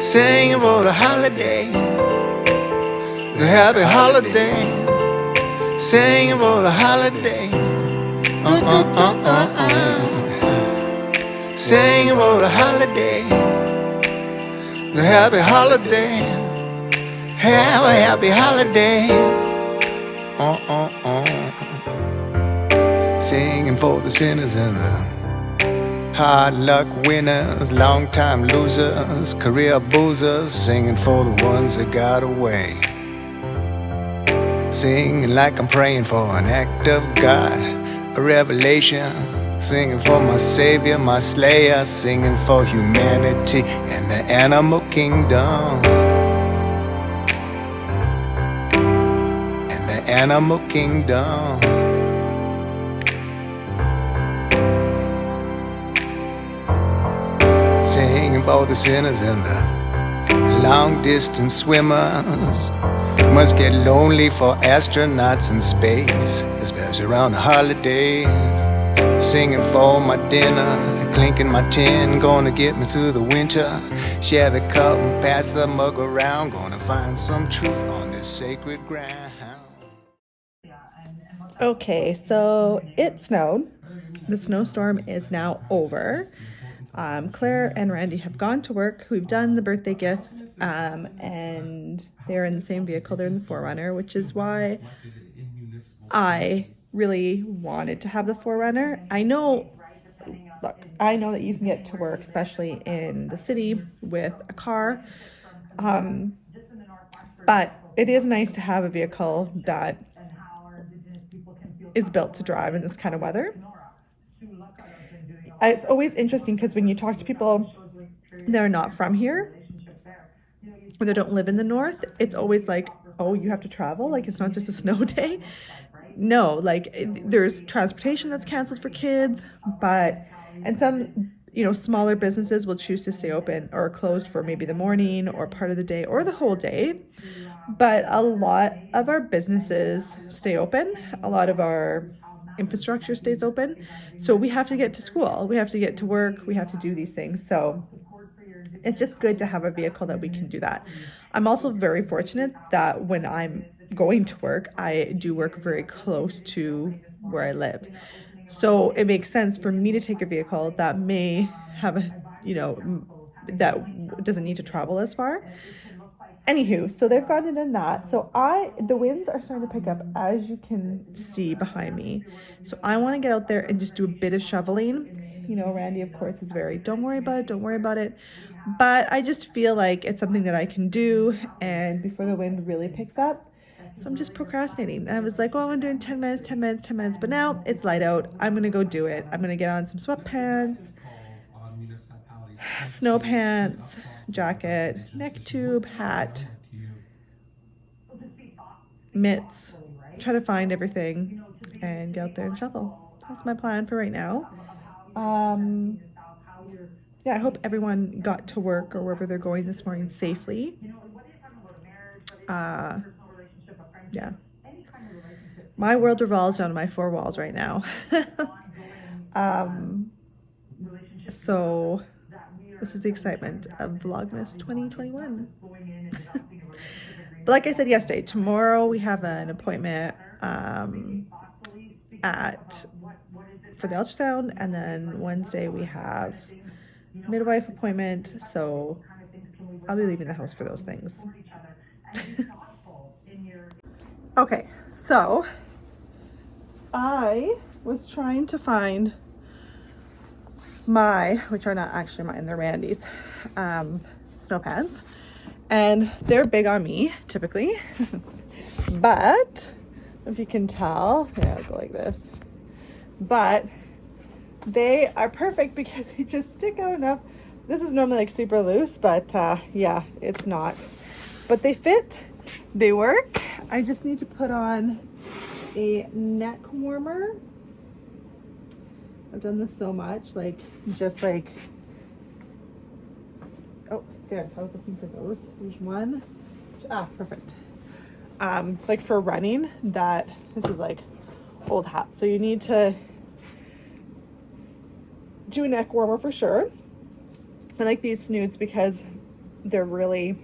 singing for the holiday, the happy holiday, singing for the holiday, singing for the holiday, the happy holiday, have a happy holiday, singing for the sinners and the hard luck winners, long time losers, career boozers, singing for the ones that got away. Singing like I'm praying for an act of God, a revelation. Singing for my savior, my slayer, singing for humanity and the animal kingdom. And the animal kingdom. Singing for the sinners and the long distance swimmers. Must get lonely for astronauts in space, especially around the holidays. Singing for my dinner, clinking my tin, gonna get me through the winter. Share the cup and pass the mug around, gonna find some truth on this sacred ground. Okay, so it snowed. The snowstorm is now over. Claire and Randy have gone to work. We've done the birthday gifts, and they're in the same vehicle. They're in the 4Runner, which is why I really wanted to have the 4Runner. I know that you can get to work, especially in the city, with a car. But it is nice to have a vehicle that is built to drive in this kind of weather. It's always interesting because when you talk to people that are not from here or they don't live in the north, it's always like, oh, you have to travel? Like, it's not just a snow day. No, like, there's transportation that's canceled for kids, and some, smaller businesses will choose to stay open or closed for maybe the morning or part of the day or the whole day. But a lot of our businesses stay open. A lot of our infrastructure stays open. So we have to get to school, we have to get to work, we have to do these things. So it's just good to have a vehicle that we can do that. I'm also very fortunate that when I'm going to work, I do work very close to where I live. So it makes sense for me to take a vehicle that may have that doesn't need to travel as far. Anywho, so they've gone and done that. So the winds are starting to pick up, as you can see behind me. So I want to get out there and just do a bit of shoveling. Randy, of course, is very, don't worry about it. But I just feel like it's something that I can do, and before the wind really picks up. So I'm just procrastinating. I was like, I'm doing 10 minutes. But now it's light out. I'm going to go do it. I'm going to get on some sweatpants, snow pants, jacket, neck tube, hat, mitts, try to find everything and get out there and shovel. That's my plan for right now. I hope everyone got to work or wherever they're going this morning safely. My world revolves around my 4 walls right now. So this is the excitement of Vlogmas 2021. But like I said yesterday, tomorrow we have an appointment for the ultrasound, and then Wednesday we have midwife appointment. So I'll be leaving the house for those things. Okay, so I was trying to find which are not actually mine, they're Randy's, snow pants, and they're big on me typically. But if you can tell, I'll go like this, but they are perfect because they just stick out enough. This is normally like super loose, but it's not, but they fit, they work. I just need to put on a neck warmer. I've done this so much, oh, there, I was looking for those. There's one. Perfect. Like for running, this is like old hat. So you need to do a neck warmer for sure. I like these snoods because they're really,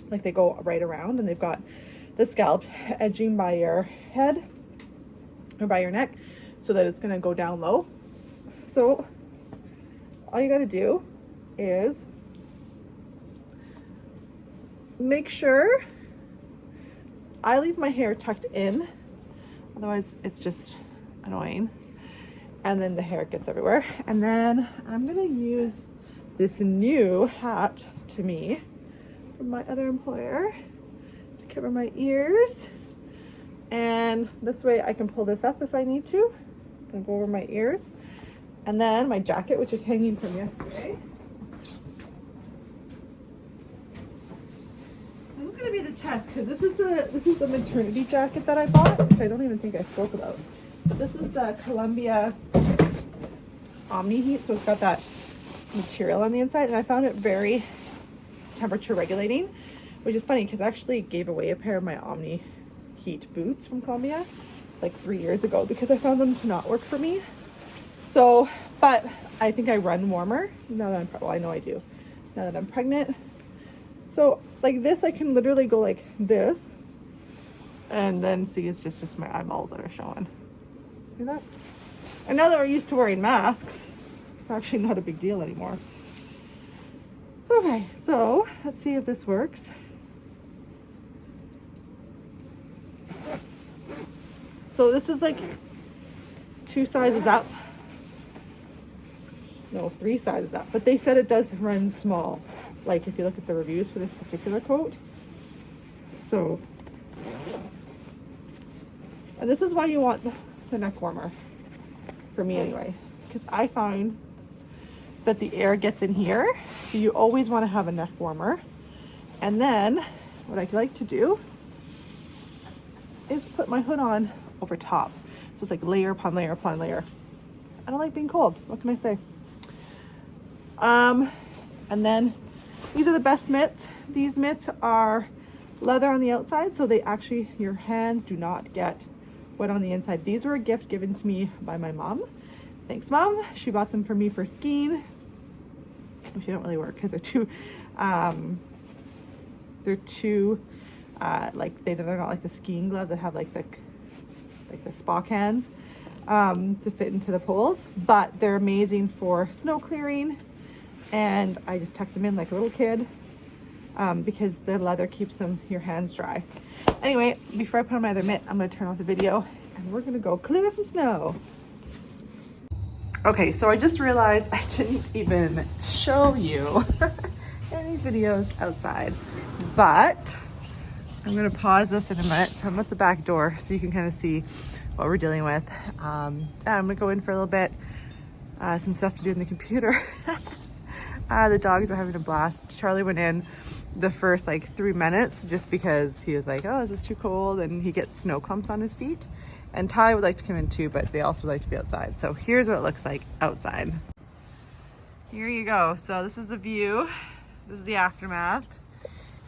like, they go right around, and they've got the scalp edging by your head or by your neck so that it's going to go down low. So all you got to do is make sure, I leave my hair tucked in, otherwise it's just annoying, and then the hair gets everywhere. And then I'm gonna use this new hat to me from my other employer to cover my ears, and this way I can pull this up if I need to and go over my ears. And then my jacket, which is hanging from yesterday. So this is gonna be the test, because this is the maternity jacket that I bought, which I don't even think I spoke about. But this is the Columbia Omni Heat, so it's got that material on the inside, and I found it very temperature regulating, which is funny because I actually gave away a pair of my Omni Heat boots from Columbia like 3 years ago because I found them to not work for me. So, but I think I run warmer now that well, I know I do now that I'm pregnant. So like this, I can literally go like this, and then see, it's just my eyeballs that are showing. See that? And now that we're used to wearing masks, it's actually not a big deal anymore. Okay, so let's see if this works. So this is like 2 sizes up. No, 3 sizes up. But they said it does run small. Like if you look at the reviews for this particular coat. So, and this is why you want the neck warmer. For me anyway. Because I find that the air gets in here. So you always want to have a neck warmer. And then what I like to do is put my hood on over top. So it's like layer upon layer upon layer. I don't like being cold. What can I say? And then these are the best mitts. These mitts are leather on the outside, so they actually, your hands do not get wet on the inside. These were a gift given to me by my mom. Thanks, Mom. She bought them for me for skiing. Which don't really work because they're too like they're not like the skiing gloves that have like the Spock hands to fit into the poles, but they're amazing for snow clearing. And I just tuck them in like a little kid because the leather keeps your hands dry. Anyway, before I put on my other mitt, I'm going to turn off the video and we're going to go clear some snow. Okay, so I just realized I didn't even show you any videos outside, but I'm going to pause this in a minute. So I'm at the back door so you can kind of see what we're dealing with. I'm going to go in for a little bit, some stuff to do in the computer. The dogs are having a blast. Charlie went in the first like 3 minutes just because he was like, oh, is this too cold? And he gets snow clumps on his feet. And Ty would like to come in too, but they also like to be outside. So here's what it looks like outside. Here you go. So this is the view. This is the aftermath.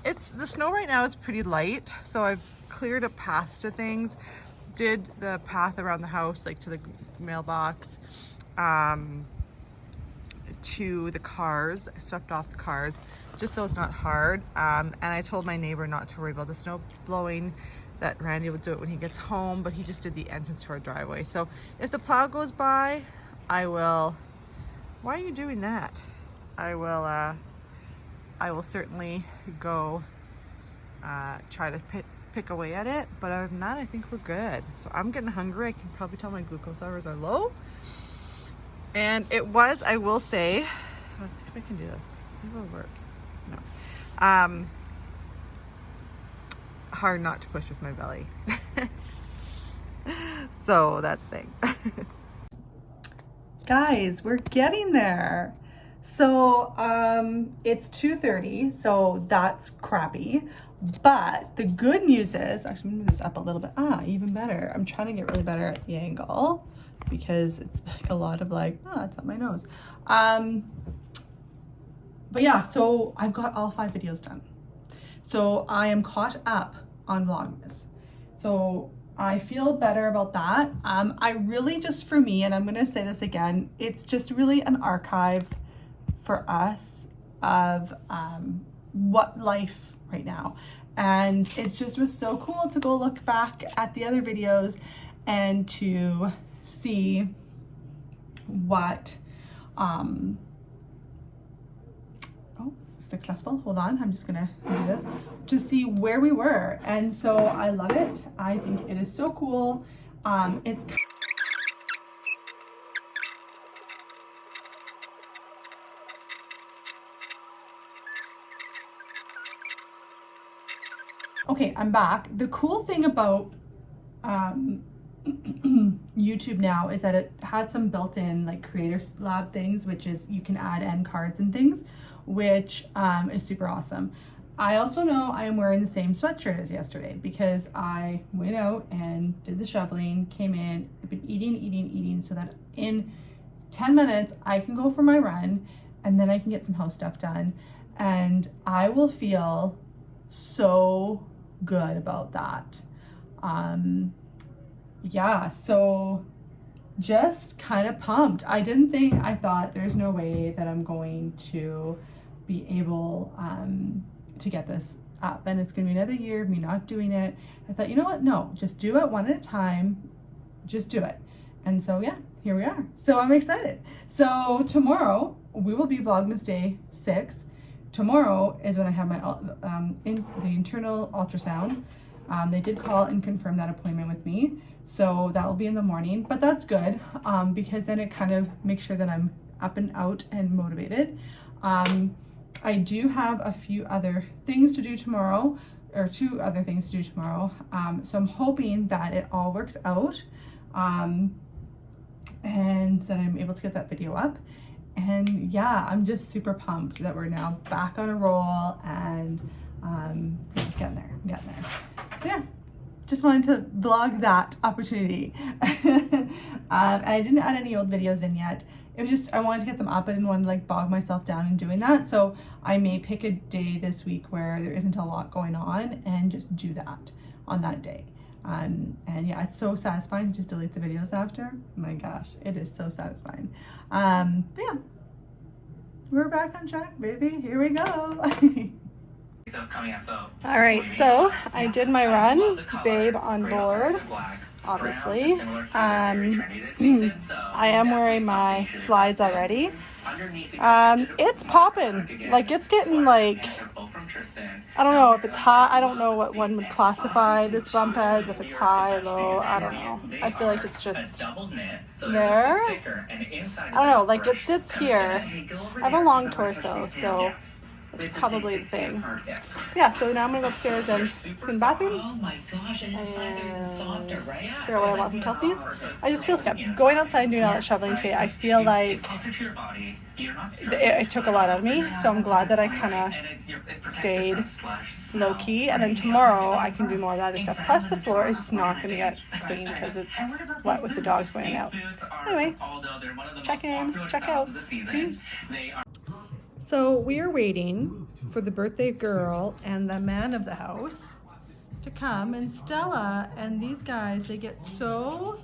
The snow right now is pretty light. So I've cleared up paths to things. Did the path around the house, like to the mailbox, to the cars. I swept off the cars just so it's not hard. And I told my neighbor not to worry about the snow blowing, that Randy will do it when he gets home, but he just did the entrance to our driveway. So if the plow goes by, I will, why are you doing that? I will certainly go try to pick away at it. But other than that, I think we're good. So I'm getting hungry. I can probably tell my glucose levels are low. And it was, I will say, let's see if I can do this. See if it'll work. No. Hard not to push with my belly. So that's the thing. Guys, we're getting there. So it's 2:30, so that's crappy. But the good news is, actually I'm gonna move this up a little bit. Even better. I'm trying to get really better at the angle because it's like a lot of like, it's up my nose. But yeah, so I've got all 5 videos done. So I am caught up on Vlogmas. So I feel better about that. I really just, for me, and I'm gonna say this again, it's just really an archive for us of what life right now. And it just was so cool to go look back at the other videos and to see what, oh, successful, hold on, I'm just gonna do this, to see where we were. And so I love it. I think it is so cool. It's okay, I'm back. The cool thing about YouTube now is that it has some built-in like Creator Lab things, which is you can add end cards and things, which is super awesome. I also know I am wearing the same sweatshirt as yesterday because I went out and did the shoveling, came in, I've been eating so that in 10 minutes I can go for my run and then I can get some house stuff done and I will feel so good about that. Yeah, so just kind of pumped. I thought there's no way that I'm going to be able to get this up and it's gonna be another year of me not doing it. I thought, you know what, no, just do it one at a time, just do it. And so yeah, here we are. So I'm excited. So tomorrow we will be Vlogmas day 6. Tomorrow is when I have my the internal ultrasound. They did call and confirm that appointment with me. So that will be in the morning, but that's good because then it kind of makes sure that I'm up and out and motivated. I do have a few other things to do tomorrow, or 2 other things to do tomorrow. So I'm hoping that it all works out and that I'm able to get that video up. And yeah, I'm just super pumped that we're now back on a roll and getting there. So yeah, just wanted to vlog that opportunity. And I didn't add any old videos in yet. It was just, I wanted to get them up. I didn't want to like bog myself down in doing that. So I may pick a day this week where there isn't a lot going on and just do that on that day. And yeah, it's so satisfying to just delete the videos after. Oh my gosh, it is so satisfying. But yeah, we're back on track, baby. Here we go. All right, so I did my run, babe on board, obviously. I am wearing my slides already. It's popping, like it's getting like, I don't know if it's high. I don't know what one would classify this bump as, if it's high, low, I don't know. I feel like it's just there. I don't know, like it sits here. I have a long torso, so it's probably the thing. Yeah, so now I'm gonna go upstairs and clean the bathroom. Oh my gosh, and inside they're even softer, right? Yeah. Figure out what I want from Kelsey's. I just feel stuck. Going outside and doing all that shoveling today, I feel like it took a lot out of me. So I'm glad that I kind of stayed low key. And then tomorrow I can do more of the other stuff. Plus the floor is just not gonna get clean because it's wet with the dogs going out. Anyway, check in, check out. Peace. So we are waiting for the birthday girl and the man of the house to come, and Stella and these guys, they get so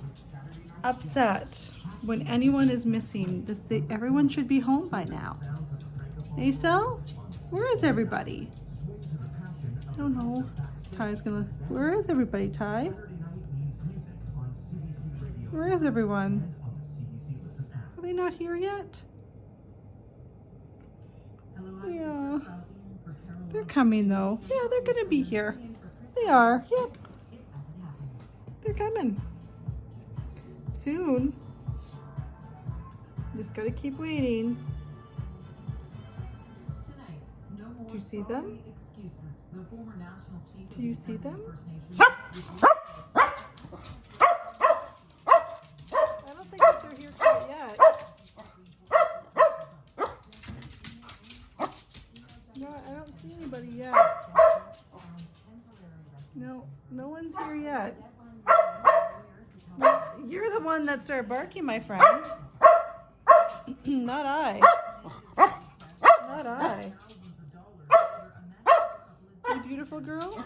upset when anyone is missing. Everyone should be home by now. Hey Stella, where is everybody? I don't know. Ty's gonna, where is everybody, Ty? Where is everyone? Are they not here yet? Yeah, they're coming though. Yeah, they're gonna be here. They are, yep. They're coming. Soon. Just gotta keep waiting. Do you see them? Do you see them? I don't think that they're here quite yet. No, I don't see anybody yet. No, no one's here yet. You're the one that started barking, my friend. Not I. Not I. You beautiful girl.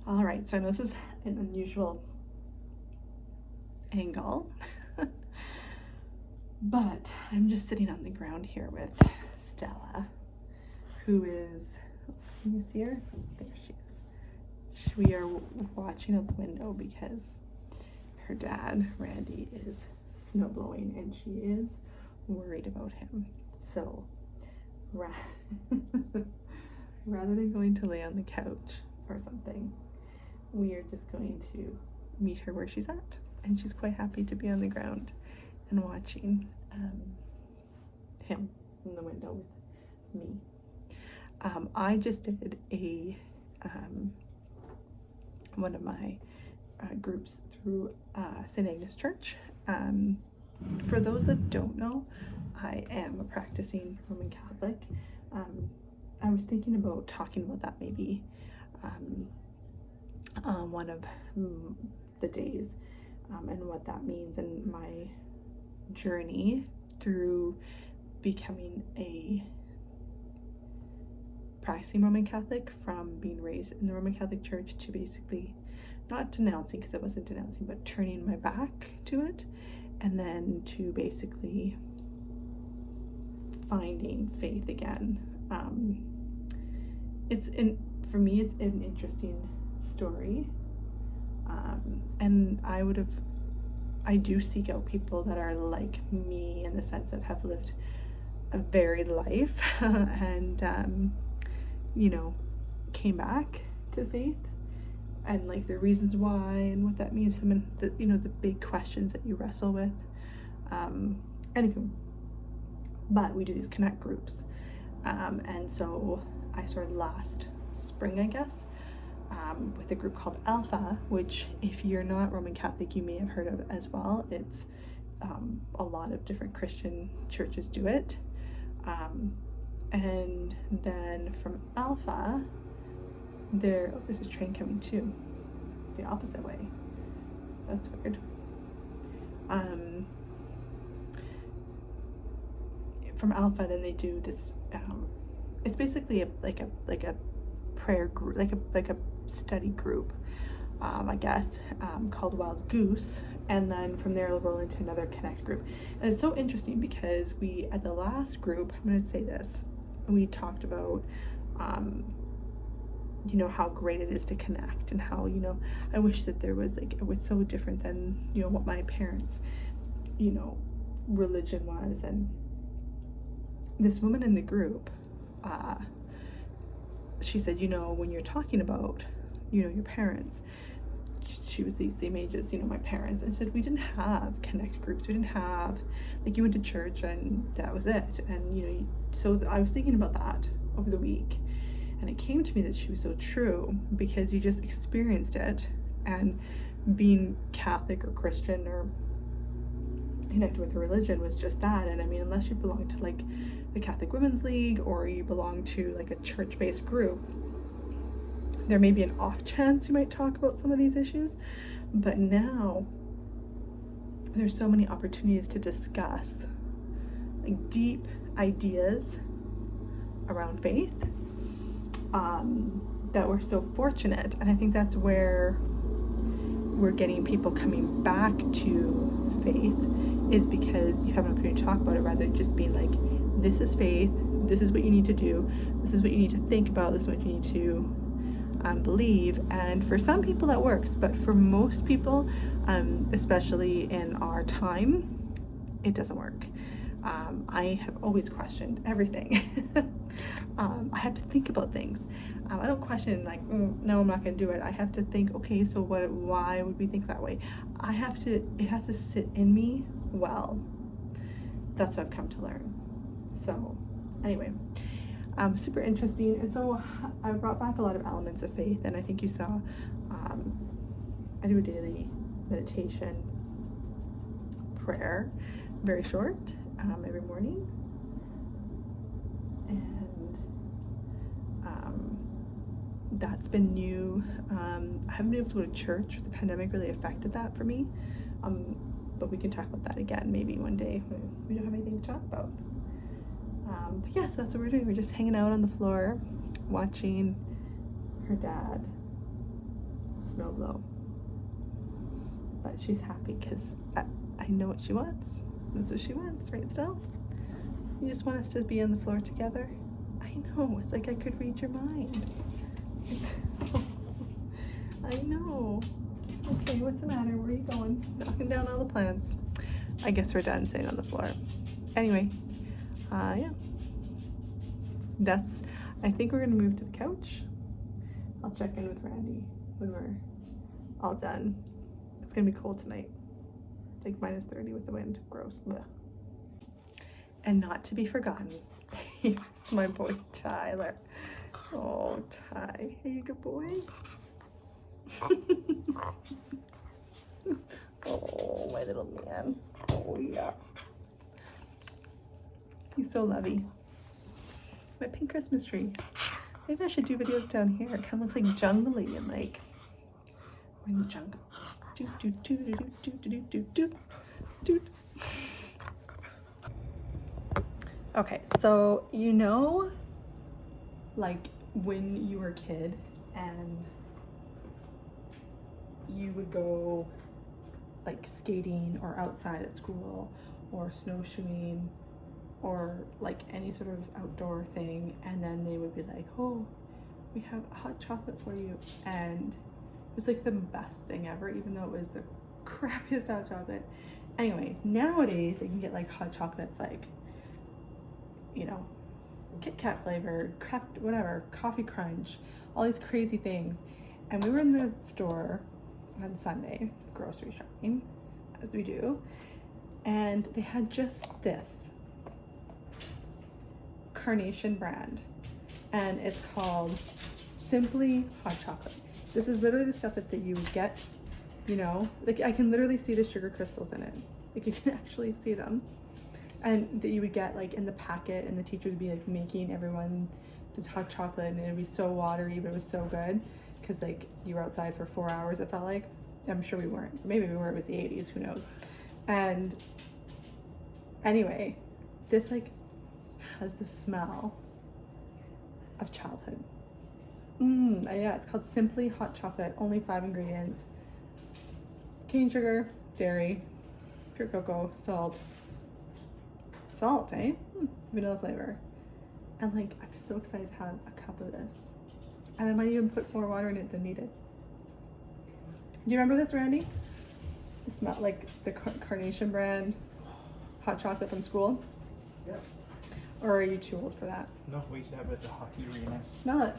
All right, so I know this is an unusual angle. But I'm just sitting on the ground here with Stella, who is, can you see her? There she is. We are watching out the window because her dad, Randy, is snow blowing and she is worried about him. So rather than going to lay on the couch or something, we are just going to meet her where she's at. And she's quite happy to be on the ground and watching him in the window with me. I just did a one of my groups through St. Agnes Church. For those that don't know, I am a practicing Roman Catholic. I was thinking about talking about that maybe one of the days, and what that means, and my journey through becoming a practicing Roman Catholic, from being raised in the Roman Catholic Church to basically not denouncing, because it wasn't denouncing, but turning my back to it, and then to basically finding faith again. For me, it's an interesting story, and I do seek out people that are like me in the sense of have lived a varied life and came back to faith, and like the reasons why and what that means, some of the the big questions that you wrestle with. Anywho, but we do these connect groups, and so I started last spring, I guess, with a group called Alpha, which if you're not Roman Catholic, you may have heard of as well. It's a lot of different Christian churches do it. And then from Alpha, there's a train coming too, the opposite way. That's weird. From Alpha, then they do this. It's basically like a prayer group, like a study group, I guess, called Wild Goose. And then from there, we'll roll into another connect group. And it's so interesting because we, at the last group, I'm going to say this, we talked about, how great it is to connect, and how, I wish that there was it was so different than, what my parents, religion was. And this woman in the group, she said, when you're talking about, your parents, she was the same age as, my parents, and said, we didn't have connect groups. We didn't have, you went to church and that was it. And, so I was thinking about that over the week, and it came to me that she was so true, because you just experienced it, and being Catholic or Christian or connected with a religion was just that. And I mean, unless you belong to the Catholic Women's League, or you belong to a church-based group, there may be an off chance you might talk about some of these issues. But now there's so many opportunities to discuss deep ideas around faith, that we're so fortunate. And I think that's where we're getting people coming back to faith, is because you have an opportunity to talk about it, rather than just being like, this is faith, this is what you need to do, this is what you need to think about, this is what you need to believe. And for some people that works, but for most people, especially in our time, it doesn't work. I have always questioned everything. I have to think about things. I don't question no, I'm not going to do it. I have to think, okay, so why would we think that way? It has to sit in me well. That's what I've come to learn. So anyway, super interesting. And so I brought back a lot of elements of faith, and I think you saw, I do a daily meditation prayer, very short, every morning. And that's been new. I haven't been able to go to church. The pandemic really affected that for me. But we can talk about that again maybe one day when we don't have anything to talk about. But yeah, so that's what we're doing. We're just hanging out on the floor, watching her dad snow blow. But she's happy because I know what she wants. That's what she wants, right, Stella? You just want us to be on the floor together? I know, it's like I could read your mind. I know. Okay, what's the matter? Where are you going? Knocking down all the plants. I guess we're done sitting on the floor. Anyway, yeah. I think we're gonna move to the couch. I'll check in with Randy when we're all done. It's gonna be cold tonight. Like -30 with the wind. Gross. Blech. And not to be forgotten, here's my boy Tyler. Oh, Ty. Are you a good boy? Oh, my little man. Oh, yeah. He's so lovey. My pink Christmas tree. Maybe I should do videos down here. It kind of looks like jungly and like we're in the jungle. Do do do do do do do do do. Okay, so you know, like when you were a kid and you would go like skating or outside at school or snowshoeing or like any sort of outdoor thing, and then they would be like, oh, we have hot chocolate for you, and it was like the best thing ever, even though it was the crappiest hot chocolate. Anyway, nowadays you can get like hot chocolates like, you know, Kit Kat flavor, whatever, Coffee Crunch, all these crazy things. And we were in the store on Sunday, grocery shopping, as we do, and they had just this Carnation brand, and it's called Simply Hot Chocolate. This is literally the stuff that you would get, you know, like I can literally see the sugar crystals in it. Like you can actually see them. And that you would get like in the packet, and the teacher would be like making everyone this hot chocolate, and it would be so watery, but it was so good because like you were outside for 4 hours, it felt like. I'm sure we weren't. Maybe we were. It was the 80s, who knows. And anyway, this like has the smell of childhood. Yeah, it's called Simply Hot Chocolate. Only 5 ingredients: cane sugar, dairy, pure cocoa, salt, vanilla flavor. And like, I'm so excited to have a cup of this, and I might even put more water in it than needed. Do you remember this, Randy? It smelled like the Carnation brand hot chocolate from school. Yeah. Or are you too old for that? No, we used to have it at the hockey arenas. Smell it.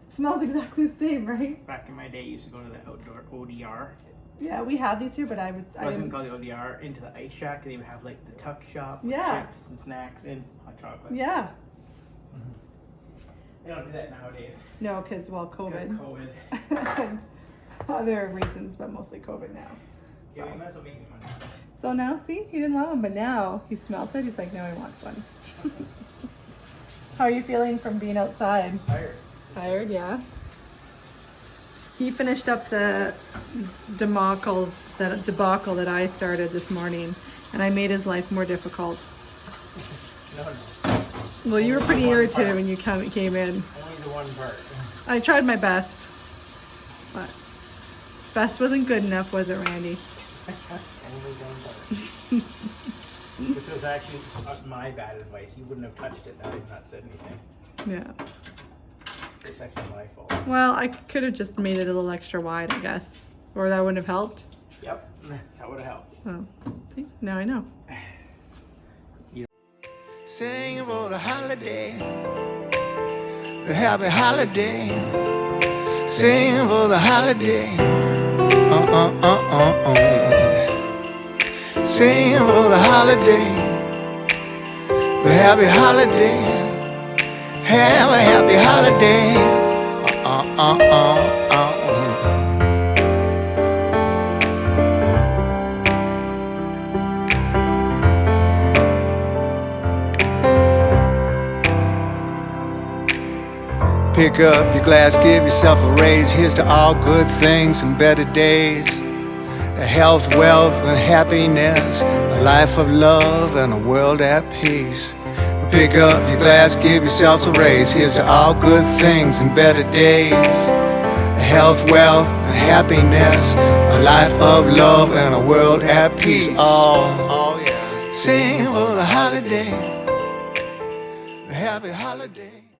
It smells exactly the same, right? Back in my day, I used to go to the outdoor ODR. Yeah, we have these here, but I wasn't called the ODR, into the ice shack. They would have like the tuck shop with chips and snacks and hot chocolate. Yeah. They don't do that nowadays. No, because, well, COVID. Because COVID. And other reasons, but mostly COVID now. Yeah, we might as well make one. So now, see, he didn't want one, but now he smelled it. He's like, now he wants one. How are you feeling from being outside? Tired. Tired, yeah. He finished up the debacle that I started this morning, and I made his life more difficult. No. Well, you were pretty irritated when you came in. Only the one part. I tried my best, but best wasn't good enough, was it, Randy? Only one part. This was actually my bad advice. You wouldn't have touched it. Now you've not said anything. Yeah. It's actually my fault. Well, I could have just made it a little extra wide, I guess. Or that wouldn't have helped. Yep, that would have helped. Oh, see? Now I know. Sing for the holiday, the happy holiday. Sing for the holiday. Sing for the holiday, the happy holiday. Have a happy holiday. Pick up your glass, give yourself a raise. Here's to all good things and better days. A health, wealth, and happiness. A life of love and a world at peace. Pick up your glass, give yourselves a raise. Here's to all good things and better days. A health, wealth, and happiness, a life of love and a world at peace. Oh yeah. Sing for the holiday, the happy holiday.